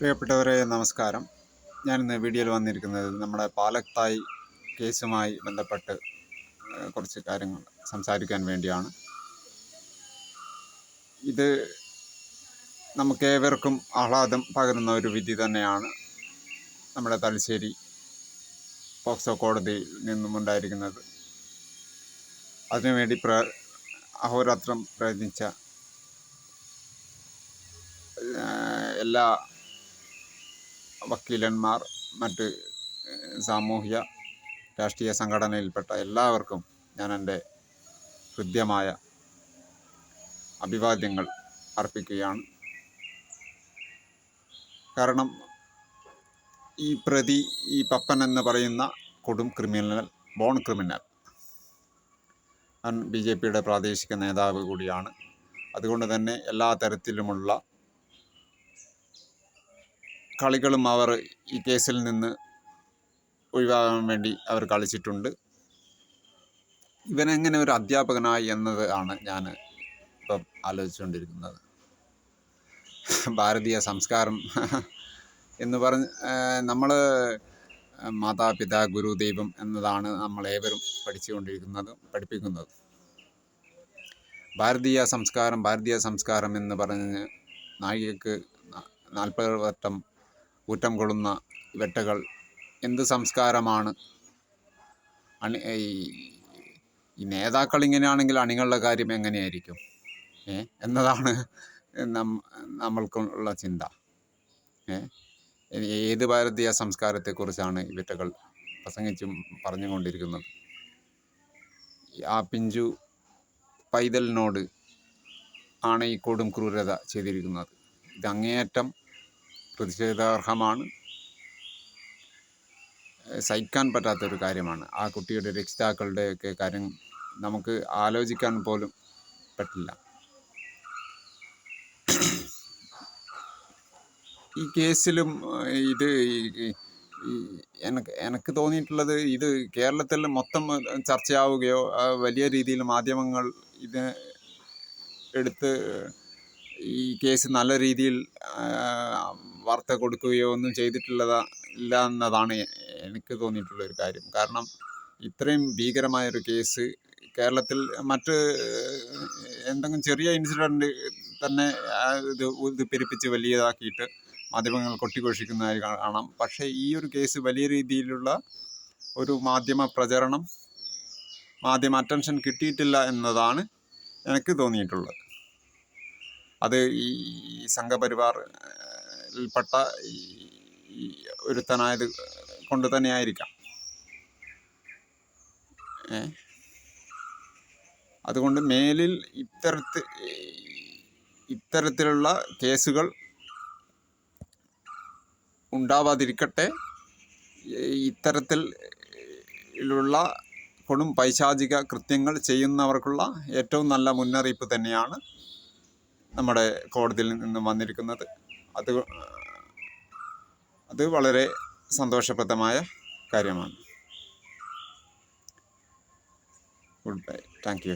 പ്രിയപ്പെട്ടവരെ നമസ്കാരം. ഞാനിന്ന് വീഡിയോയിൽ വന്നിരിക്കുന്നത് നമ്മുടെ പാലത്തായി കേസുമായി ബന്ധപ്പെട്ട് കുറച്ച് കാര്യങ്ങൾ സംസാരിക്കാൻ വേണ്ടിയാണ്. ഇത് നമുക്കേവർക്കും ആഹ്ലാദം പകരുന്ന ഒരു വിധി തന്നെയാണ് നമ്മുടെ തലശ്ശേരി പോക്സോ കോടതിയിൽ നിന്നുമുണ്ടായിരിക്കുന്നത്. അതിനുവേണ്ടി അഹോരാത്രം പ്രയത്നിച്ച എല്ലാ വക്കീലന്മാർ, മറ്റ് സാമൂഹ്യ രാഷ്ട്രീയ സംഘടനയിൽപ്പെട്ട എല്ലാവർക്കും ഞാൻ എൻ്റെ ഹൃദ്യമായ അഭിവാദ്യങ്ങൾ അർപ്പിക്കുകയാണ്. കാരണം ഈ പ്രതി, ഈ പപ്പൻ എന്ന് പറയുന്ന കൊടും ക്രിമിനൽ, ബോൺ ക്രിമിനൽ, BJPയുടെ പ്രാദേശിക നേതാവ് കൂടിയാണ്. അതുകൊണ്ട് തന്നെ എല്ലാ തരത്തിലുമുള്ള കളികളും അവർ ഈ കേസിൽ നിന്ന് ഒഴിവാകാൻ വേണ്ടി അവർ കളിച്ചിട്ടുണ്ട്. ഇവനെങ്ങനെ ഒരു അധ്യാപകനായി എന്നത് ആണ് ഞാൻ ഇപ്പം ആലോചിച്ചുകൊണ്ടിരിക്കുന്നത്. ഭാരതീയ സംസ്കാരം എന്ന് പറഞ്ഞ് നമ്മൾ മാതാപിതാ ഗുരു ദൈവം എന്നതാണ് നമ്മളേവരും പഠിപ്പിക്കുന്നത്. ഭാരതീയ സംസ്കാരം എന്ന് പറഞ്ഞ് നായികക്ക് 40 വട്ടം ഊറ്റം കൊള്ളുന്ന വെട്ടകൾ എന്ത് സംസ്കാരമാണ്? ഈ നേതാക്കൾ ഇങ്ങനെയാണെങ്കിൽ അണികളുടെ കാര്യം എങ്ങനെയായിരിക്കും എന്നതാണ് നമ്മൾക്കുള്ള ചിന്ത. ഏത് ഭാരതീയ സംസ്കാരത്തെക്കുറിച്ചാണ് ഇവറ്റകൾ പറഞ്ഞുകൊണ്ടിരിക്കുന്നത്? ആ പിഞ്ചു പൈതലിനോട് ആണ് ഈ കൊടും ക്രൂരത ചെയ്തിരിക്കുന്നത്. ഇത് അങ്ങേയറ്റം പ്രതിഷേധാർഹമാണ്, സഹിക്കാൻ പറ്റാത്തൊരു കാര്യമാണ്. ആ കുട്ടിയുടെ രക്ഷിതാക്കളുടെയൊക്കെ കാര്യം നമുക്ക് ആലോചിക്കാൻ പോലും പറ്റില്ല. ഈ കേസിലും ഇത് എനിക്ക് തോന്നിയിട്ടുള്ളത്, ഇത് കേരളത്തിൽ മൊത്തം ചർച്ചയാവുകയോ വലിയ രീതിയിൽ മാധ്യമങ്ങൾ ഇത് എടുത്ത് ഈ കേസ് നല്ല രീതിയിൽ വാർത്ത കൊടുക്കുകയോ ഒന്നും ഇല്ല എന്നതാണ് എനിക്ക് തോന്നിയിട്ടുള്ളൊരു കാര്യം. കാരണം ഇത്രയും ഭീകരമായൊരു കേസ് കേരളത്തിൽ മറ്റ് എന്തെങ്കിലും ചെറിയ ഇൻസിഡൻറ്റ് തന്നെ ഇത് പെരുപ്പിച്ച് വലിയതാക്കിയിട്ട് മാധ്യമങ്ങൾ കൊട്ടിഘോഷിക്കുന്നതായി കാണാം. പക്ഷേ ഈ ഒരു കേസ് വലിയ രീതിയിലുള്ള ഒരു മാധ്യമ അറ്റൻഷൻ കിട്ടിയിട്ടില്ല എന്നതാണ് എനിക്ക് തോന്നിയിട്ടുള്ളത്. അത് ഈ സംഘപരിവാറിൽപ്പെട്ട ഒരുത്തനായത് കൊണ്ട് തന്നെ ആയിരിക്കാം. അതുകൊണ്ട് മേലിൽ ഇത്തരത്തിലുള്ള കേസുകൾ ഉണ്ടാവാതിരിക്കട്ടെ. ഇത്തരത്തിലുള്ള കൊടും പൈശാചിക കൃത്യങ്ങൾ ചെയ്യുന്നവർക്കുള്ള ഏറ്റവും നല്ല മുന്നറിയിപ്പ് തന്നെയാണ് നമ്മുടെ കോടതിയിൽ നിന്നും വന്നിരിക്കുന്നത്. അത് വളരെ സന്തോഷപ്രദമായ കാര്യമാണ്. Good bye. Thank you.